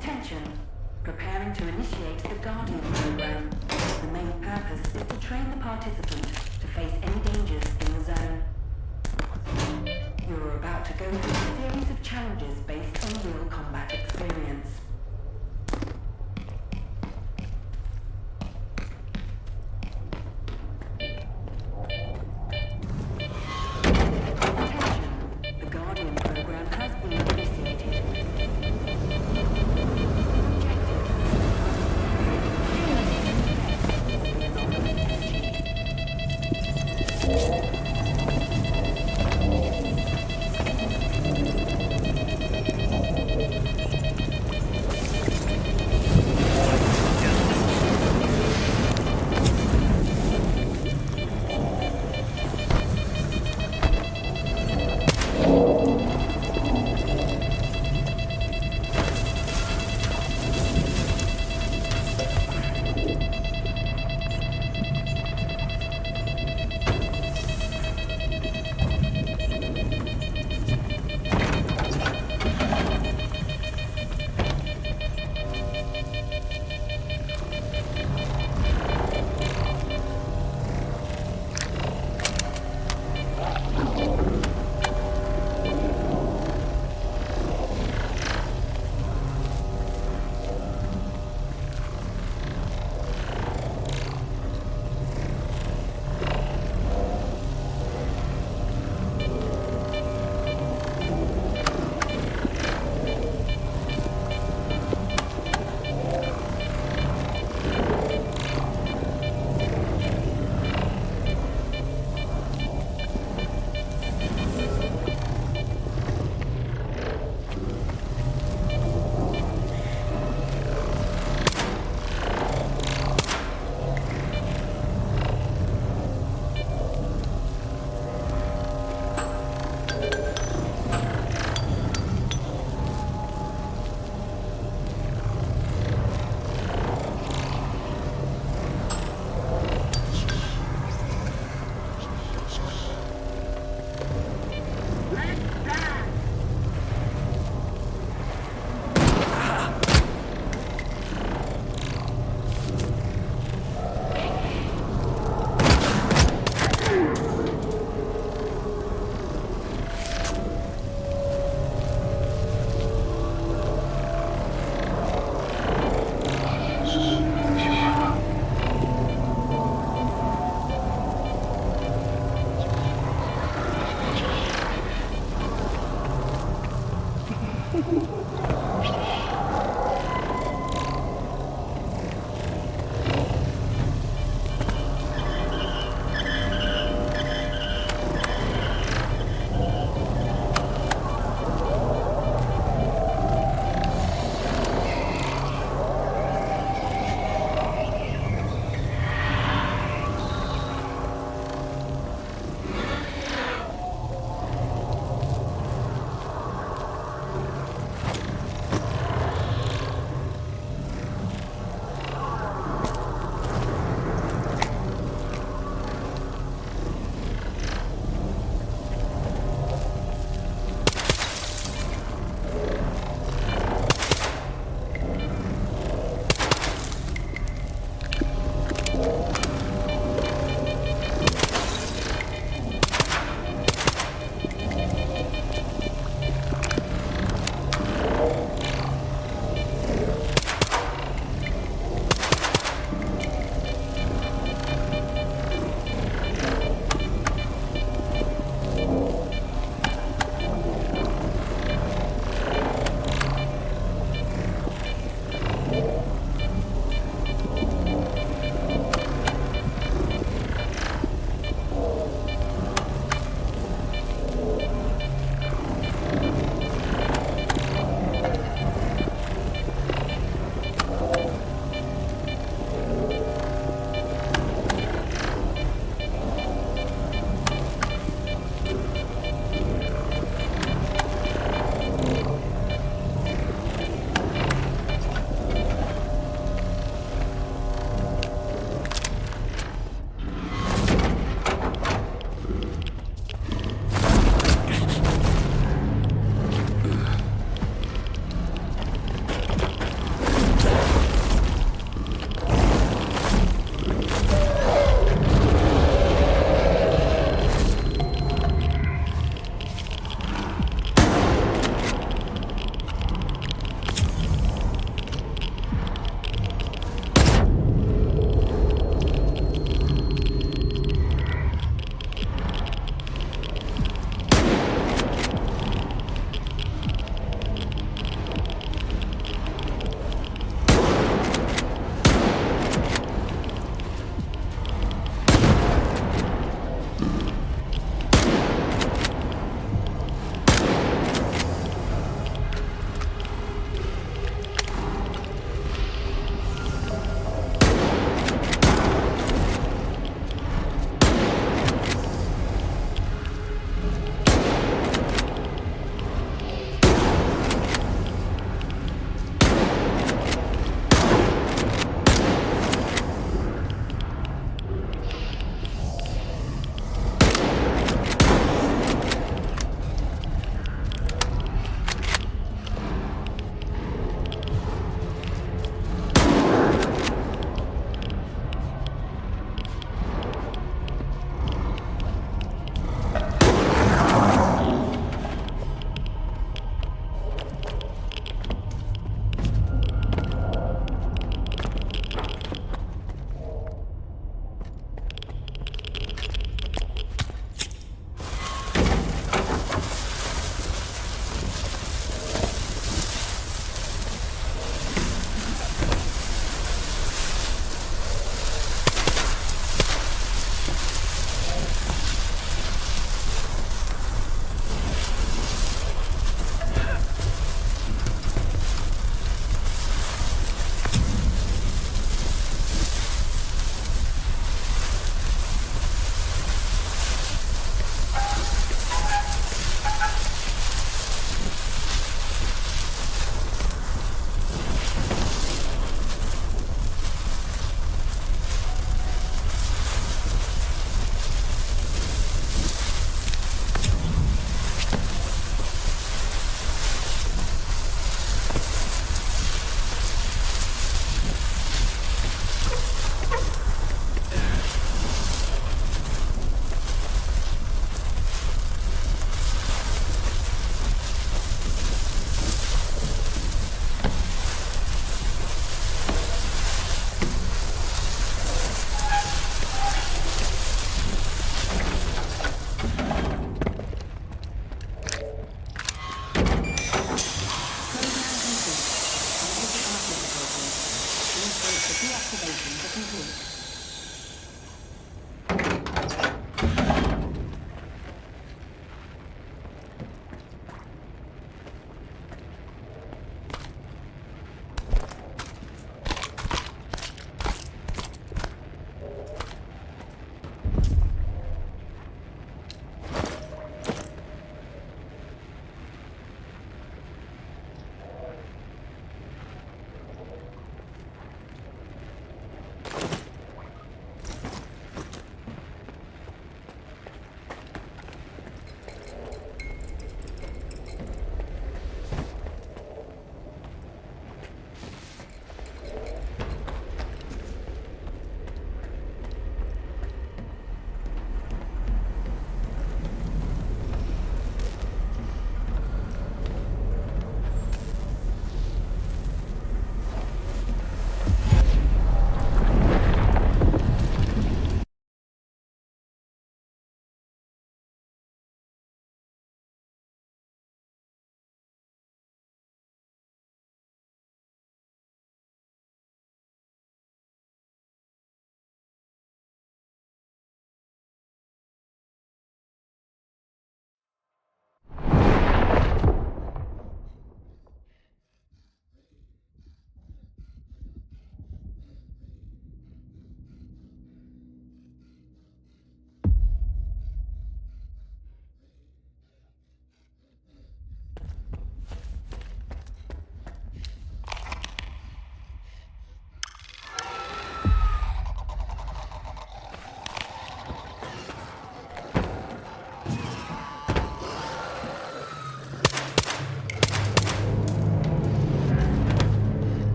Attention. Preparing to initiate the Guardian program. The main purpose is to train the participant to face any dangers in the zone. You are about to go through a series of challenges based on real combat experience. Attention. The Guardian program has been initiated.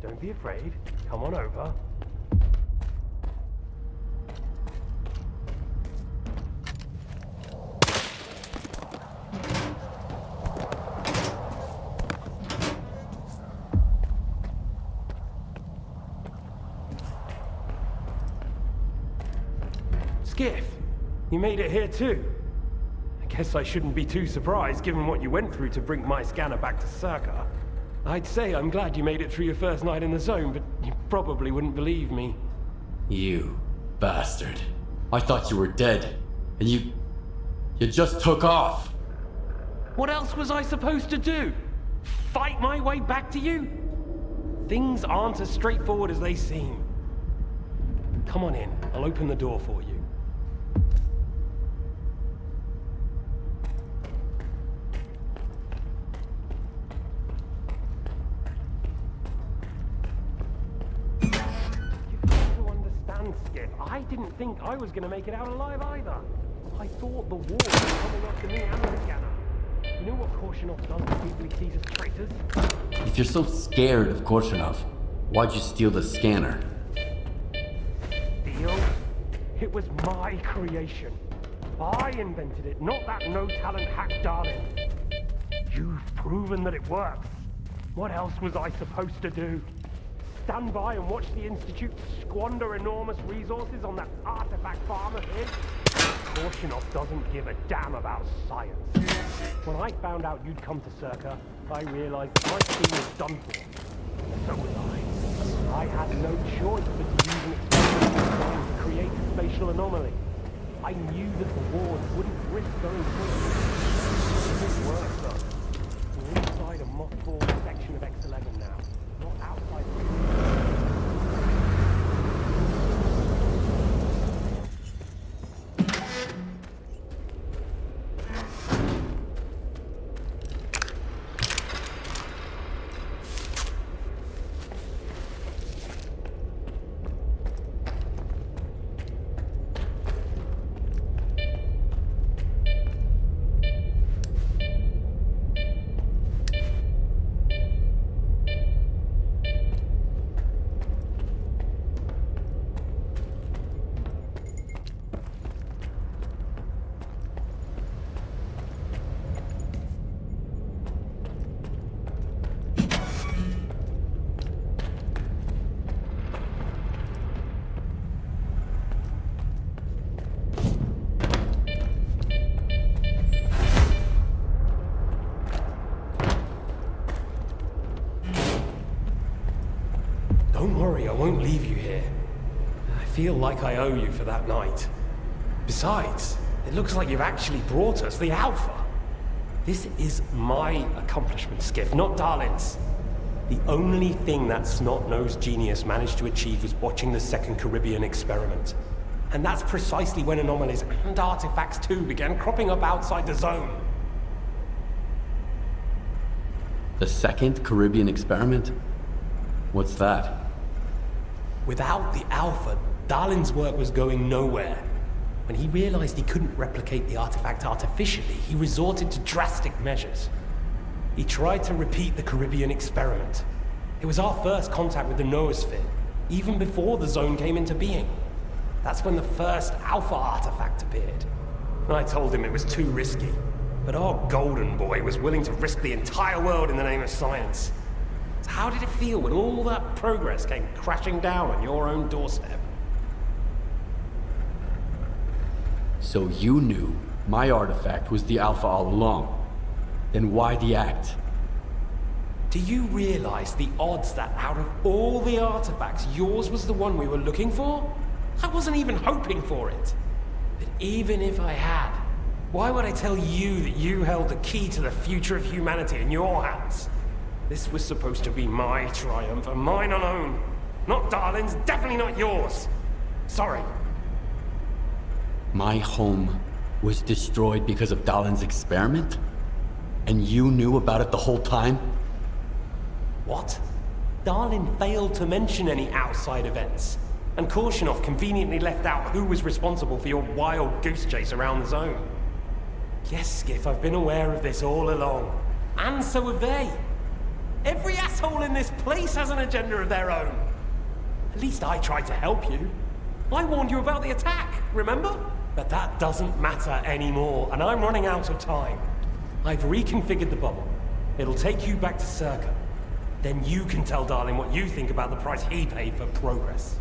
Don't be afraid. Come on over. Skiff, you made it here too. I guess I shouldn't be too surprised given what you went through to bring my scanner back to Circa. I'd say I'm glad you made it through your first night in the zone, but you probably wouldn't believe me. You bastard. I thought you were dead, and you just took off. What else was I supposed to do? Fight my way back to you? Things aren't as straightforward as they seem. Come on in, I'll open the door for you. I didn't think I was going to make it out alive either. I thought the war was coming after me and the scanner. You know what Korshunov does to people he sees as traitors? If you're so scared of Korshunov, why'd you steal the scanner? Steal? It was my creation. I invented it, not that no-talent hack darling. You've proven that it works. What else was I supposed to do? Stand by and watch the Institute squander enormous resources on that artifact farm of his? Korshunov doesn't give a damn about science. When I found out you'd come to Circa, I realized my team was done for. So was I. I had no choice but to use an experimental design to create a spatial anomaly. I knew that the wars wouldn't risk going through. It worked though. We're inside a mothballed section of X11 now, not outside. Don't worry, I won't leave you here. I feel like I owe you for that night. Besides, it looks like you've actually brought us the Alpha. This is my accomplishment, Skiff, not Darlin's. The only thing that snot-nosed genius managed to achieve was watching the Second Caribbean experiment. And that's precisely when anomalies and artifacts too began cropping up outside the zone. The Second Caribbean experiment? What's that? Without the Alpha, Darlin's work was going nowhere. When he realized he couldn't replicate the artifact artificially, he resorted to drastic measures. He tried to repeat the Caribbean experiment. It was our first contact with the noosphere, even before the zone came into being. That's when the first Alpha artifact appeared. I told him it was too risky, but our golden boy was willing to risk the entire world in the name of science. So how did it feel when all that progress came crashing down on your own doorstep? So you knew my artifact was the Alpha all along. Then why the act? Do you realize the odds that out of all the artifacts, yours was the one we were looking for? I wasn't even hoping for it. But even if I had, why would I tell you that you held the key to the future of humanity in your hands? This was supposed to be my triumph, and mine alone. Not Darlin's, definitely not yours. Sorry. My home was destroyed because of Darlin's experiment? And you knew about it the whole time? What? Darlin failed to mention any outside events. And Korshunov conveniently left out who was responsible for your wild goose chase around the zone. Yes, Skiff, I've been aware of this all along. And so have they. Every asshole shithole in this place has an agenda of their own. At least I tried to help you. I warned you about the attack, remember? But that doesn't matter anymore, and I'm running out of time. I've reconfigured the bubble. It'll take you back to Circa. Then you can tell Darling what you think about the price he paid for progress.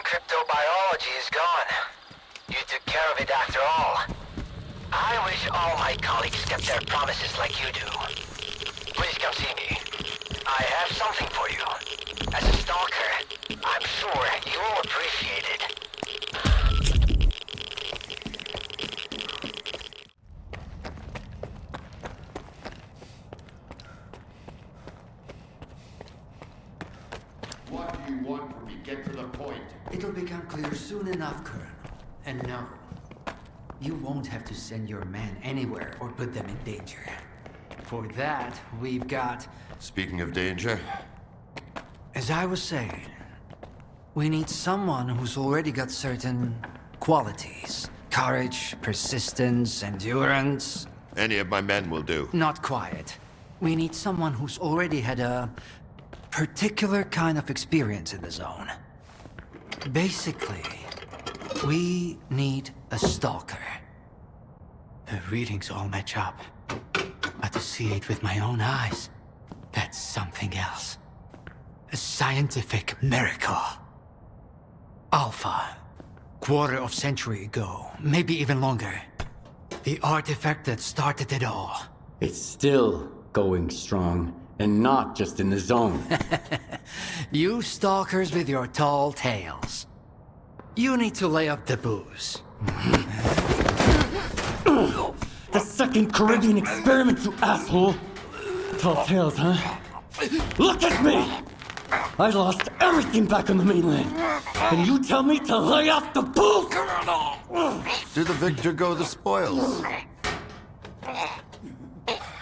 Cryptobiology is gone. You took care of it after all. I wish all my colleagues kept their promises like you do. Please come see me. I have something for you. As a stalker, I'm sure you'll appreciate it. What do you want from me? Get to the point. It'll become clear soon enough, Colonel. And no, you won't have to send your men anywhere or put them in danger. For that, we've got... Speaking of danger, As I was saying, we need someone who's already got certain qualities. Courage, persistence, endurance. any of my men will do. Not quiet. We need someone who's already had a particular kind of experience in the zone. Basically, we need a stalker. The readings all match up. But to see it with my own eyes, that's something else. A scientific miracle. Alpha. Quarter of century ago, maybe even longer. The artifact that started it all. It's still going strong, and not just in the zone. You stalkers with your tall tales. You need to lay up the booze. The second Caribbean experiment, you asshole! Tall tales, huh? Look at me! I lost everything back on the mainland. And you tell me to lay off the booze? To the victor go the spoils.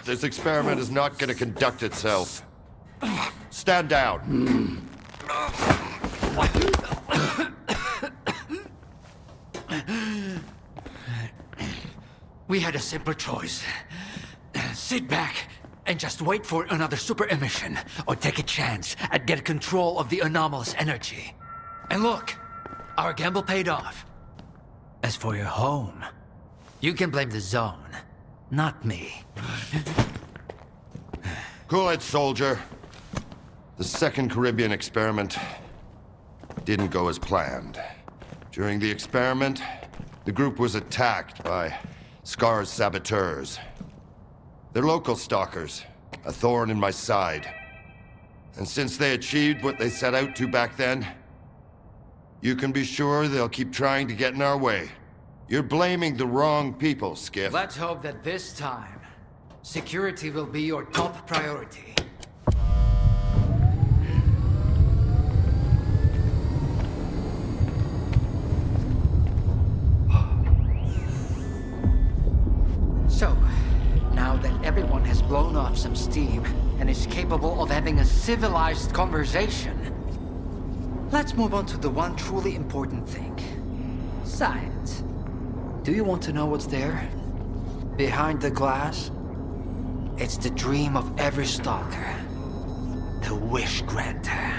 This experiment is not going to conduct itself. Stand down. We had a simple choice. Sit back and just wait for another super emission, or take a chance at get control of the anomalous energy. And look, our gamble paid off. As for your home, you can blame the zone, not me. Cool it, soldier. The second Caribbean experiment didn't go as planned. During the experiment, the group was attacked by Scar's saboteurs. They're local stalkers, a thorn in my side. And since they achieved what they set out to back then, you can be sure they'll keep trying to get in our way. You're blaming the wrong people, Skiff. Let's hope that this time, security will be your top priority. blown off some steam and is capable of having a civilized conversation. Let's move on to the one truly important thing. Science. Do you want to know what's there? Behind the glass? It's the dream of every stalker. The wish granter.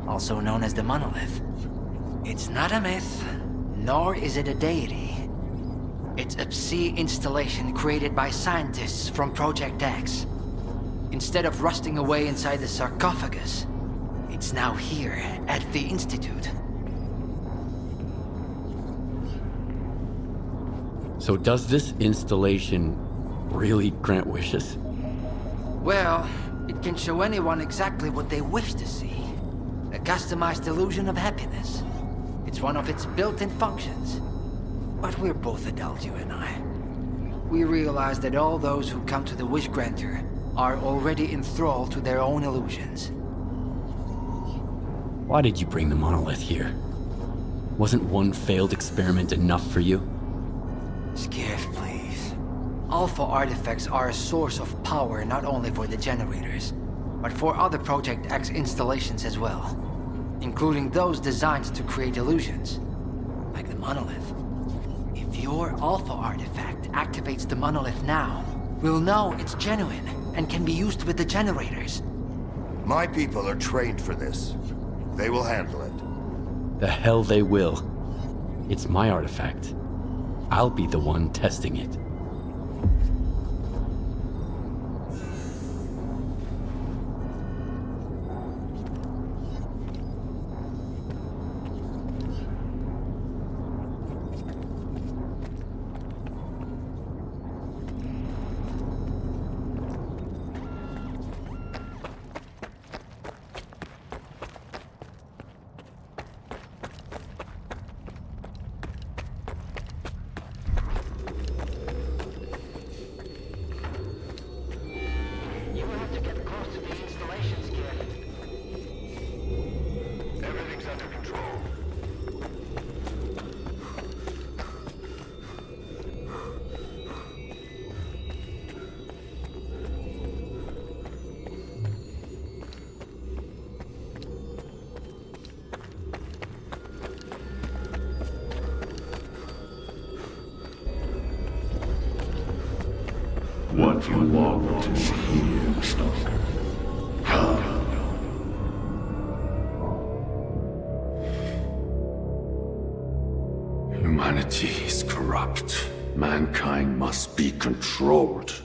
Also known as the monolith. It's not a myth, nor is it a deity. It's a Psi installation created by scientists from Project X. Instead of rusting away inside the sarcophagus, it's now here at the Institute. So does this installation really grant wishes? Well, it can show anyone exactly what they wish to see. A customized illusion of happiness. It's one of its built-in functions. But we're both adults, you and I. We realize that all those who come to the Wish Granter are already enthralled to their own illusions. Why did you bring the monolith here? Wasn't one failed experiment enough for you? Skiff, please. Alpha artifacts are a source of power not only for the generators, but for other Project X installations as well. Including those designed to create illusions, like the monolith. If your Alpha artifact activates the monolith now, we'll know it's genuine and can be used with the generators. My people are trained for this. They will handle it. The hell they will. It's my artifact. I'll be the one testing it. Everything's under control. What you want is here, Stalker. Come. Humanity is corrupt. Mankind must be controlled.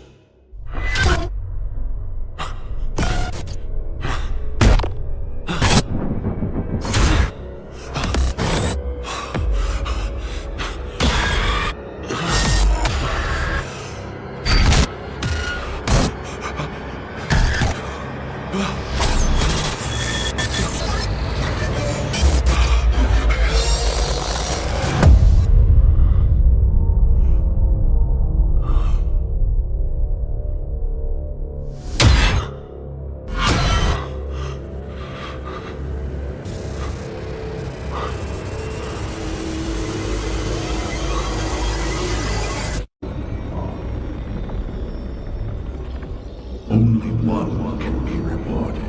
Only one can be rewarded.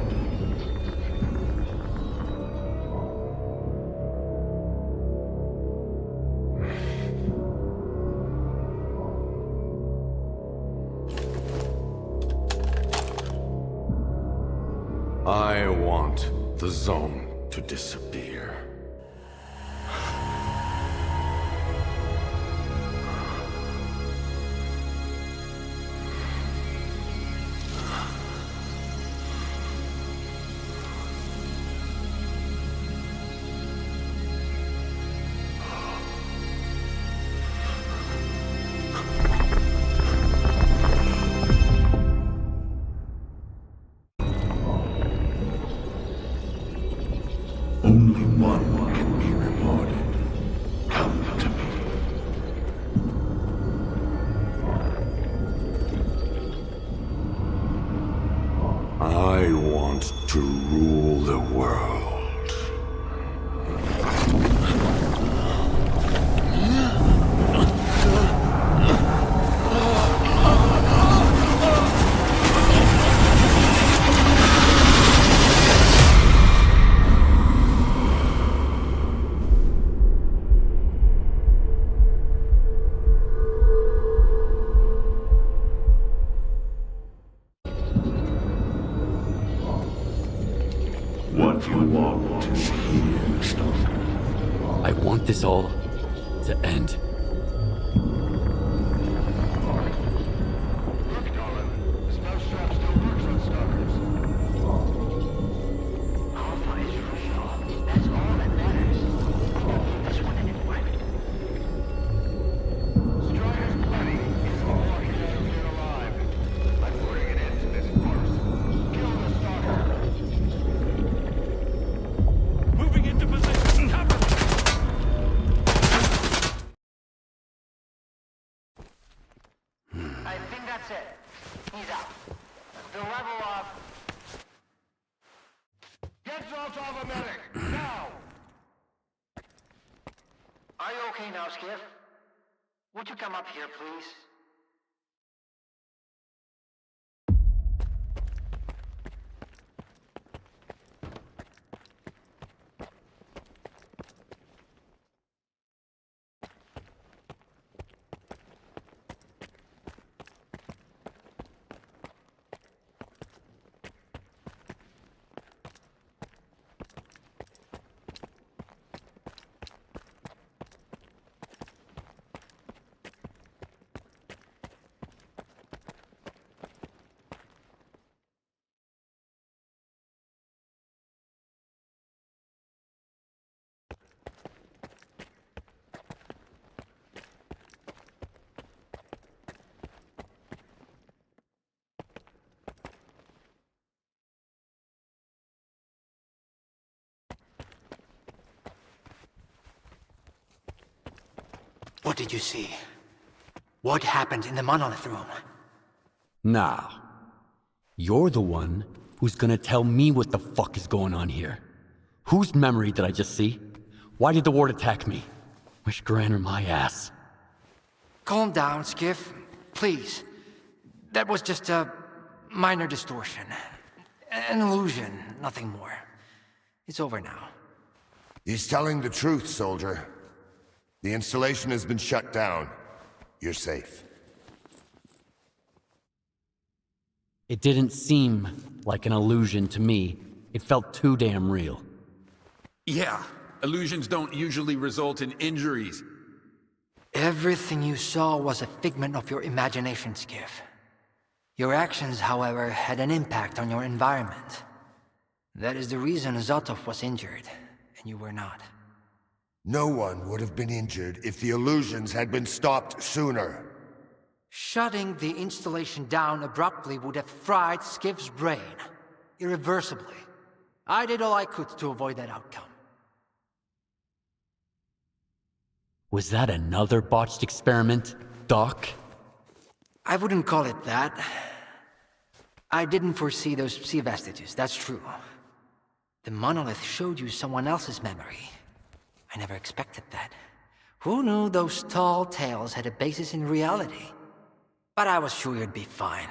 I want the zone to disappear. Only one can be rewarded. Come to me. I want to rule the world. this all to end. Look, Nolan. The spell strap still works on Stalkers. Alpha is real. That's all that matters. This one didn't work. Strider's plenty. He's walking out of here alive. I'm putting an end to this farce. Kill the Stalker. Moving into position. Cover me! I think that's it. He's out. The level of... Get Zalt off a medic! Now! Are you okay now, Skiff? Would you come up here, please? What did you see? What happened in the monolith room? Now, you're the one who's gonna tell me what the fuck is going on here. Whose memory did I just see? Why did the ward attack me? Wish Granner my ass. Calm down, Skiff. Please. That was just a minor distortion. An illusion, nothing more. It's over now. He's telling the truth, soldier. The installation has been shut down. You're safe. It didn't seem like an illusion to me. It felt too damn real. Yeah, illusions don't usually result in injuries. Everything you saw was a figment of your imagination, Skiff. Your actions, however, had an impact on your environment. That is the reason Zotov was injured, and you were not. No one would have been injured if the illusions had been stopped sooner. Shutting the installation down abruptly would have fried Skiff's brain. Irreversibly. I did all I could to avoid that outcome. Was that another botched experiment, Doc? I wouldn't call it that. I didn't foresee those sea vestiges, that's true. The monolith showed you someone else's memory. I never expected that. Who knew those tall tales had a basis in reality? But I was sure you'd be fine.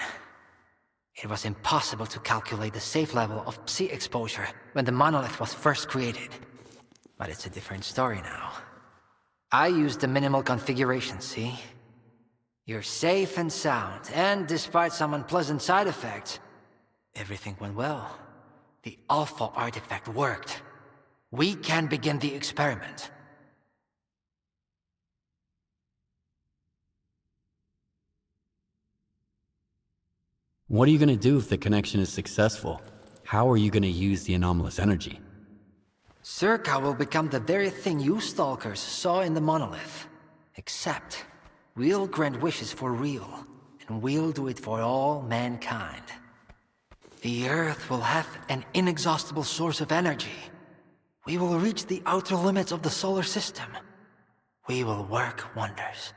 It was impossible to calculate the safe level of psi exposure when the monolith was first created. But it's a different story now. I used the minimal configuration, see? You're safe and sound, and despite some unpleasant side effects, everything went well. The Alpha artifact worked. We can begin the experiment. What are you gonna do if the connection is successful? How are you gonna use the anomalous energy? Circa will become the very thing you Stalkers saw in the monolith. Except, we'll grant wishes for real, and we'll do it for all mankind. The Earth will have an inexhaustible source of energy. We will reach the outer limits of the solar system. We will work wonders.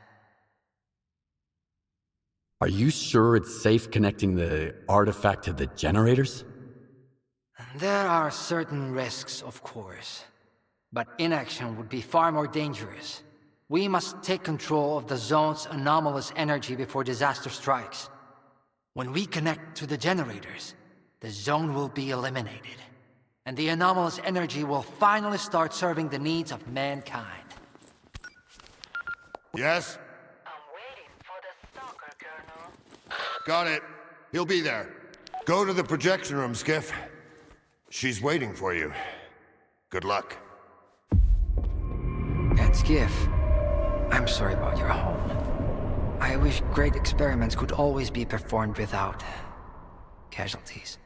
Are you sure it's safe connecting the artifact to the generators? There are certain risks, of course. But inaction would be far more dangerous. We must take control of the zone's anomalous energy before disaster strikes. When we connect to the generators, the zone will be eliminated. And the anomalous energy will finally start serving the needs of mankind. Yes? I'm waiting for the Stalker, Colonel. Got it. He'll be there. Go to the projection room, Skiff. She's waiting for you. Good luck. And Skip Skiff, I'm sorry about your home. I wish great experiments could always be performed without casualties.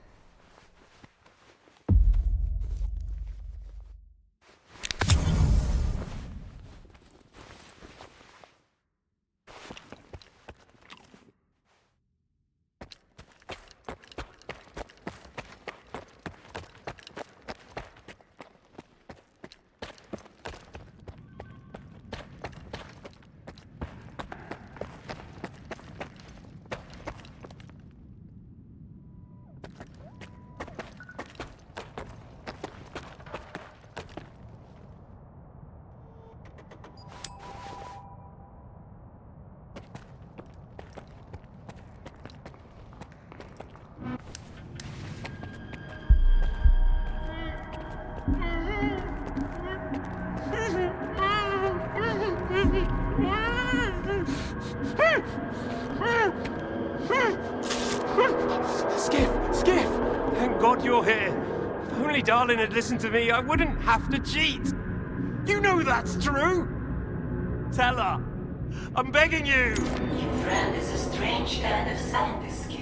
Skiff! Thank God you're here. If only Darlin had listened to me, I wouldn't have to cheat. You know that's true. Tell her. I'm begging you. Your friend is a strange kind of scientist, Skiff.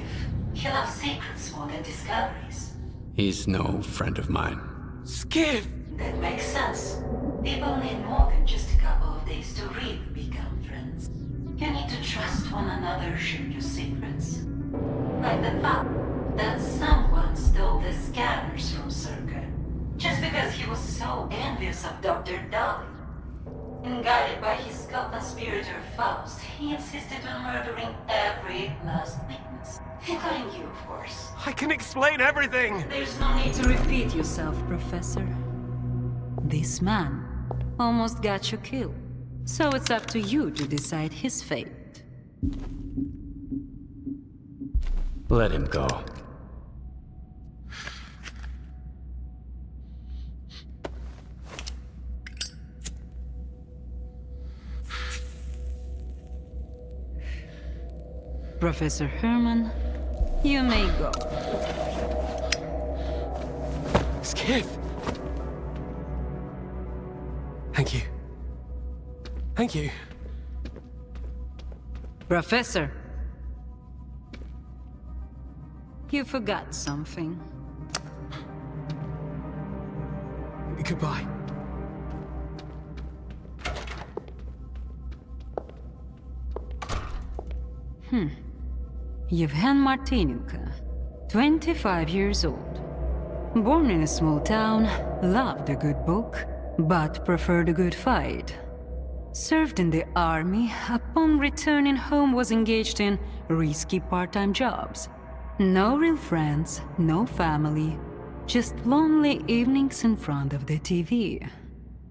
He loves secrets more than discoveries. He's no friend of mine. Skiff! That makes sense. People need more than just a couple of days to really become friends. You need to trust one another, share your secrets. Like the fact that someone stole the scanners from Circa, just because he was so envious of Dr. Dolly. And guided by his co-conspirator Faust, he insisted on murdering every last witness, including you, of course. I can explain everything. There's no need to repeat yourself, Professor. This man almost got you killed, so it's up to you to decide his fate. Let him go. Professor Herman, you may go. Skiff! Thank you. Thank you. Professor, you forgot something. Goodbye. Yevhen Martinyuka, 25 years old. Born in a small town, loved a good book, but preferred a good fight. Served in the army, upon returning home was engaged in risky part-time jobs. No real friends, no family, just lonely evenings in front of the TV.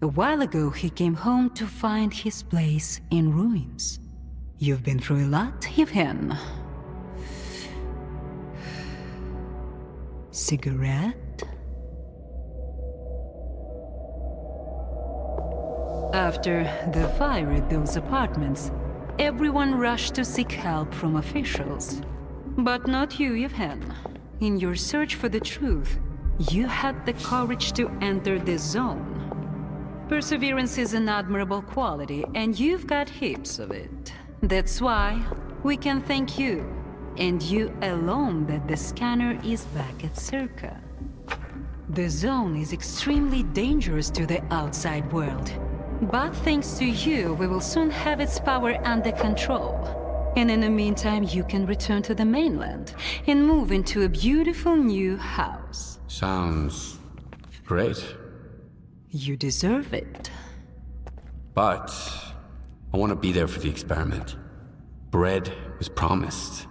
A while ago, he came home to find his place in ruins. You've been through a lot, Yevhen. Cigarette? After the fire at those apartments, everyone rushed to seek help from officials. But not you, Yevhen. In your search for the truth, you had the courage to enter the zone. Perseverance is an admirable quality, and you've got heaps of it. That's why we can thank you, and you alone, that the scanner is back at Circa. The zone is extremely dangerous to the outside world. But thanks to you, we will soon have its power under control. And in the meantime, you can return to the mainland and move into a beautiful new house. Sounds great. You deserve it. But I want to be there for the experiment. Bread was promised.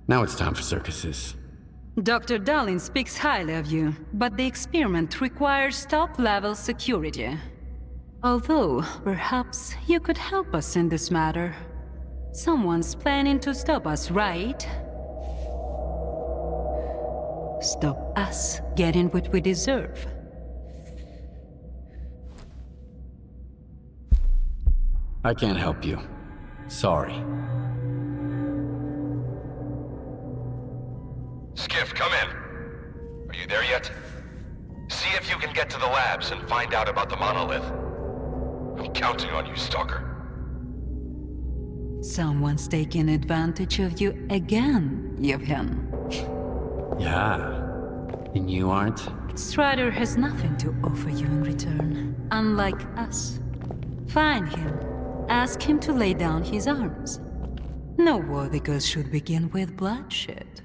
Now it's time for circuses. Dr. Darlin speaks highly of you, but the experiment requires top-level security. Although, perhaps you could help us in this matter. Someone's planning to stop us, right? Stop us getting what we deserve. I can't help you. Sorry. Skiff, come in. Are you there yet? See if you can get to the labs and find out about the monolith. I'm counting on you, Stalker. Someone's taking advantage of you again, Yevhen. Yeah. And you aren't? Strider has nothing to offer you in return, unlike us. Find him. Ask him to lay down his arms. No worthy cause should begin with bloodshed.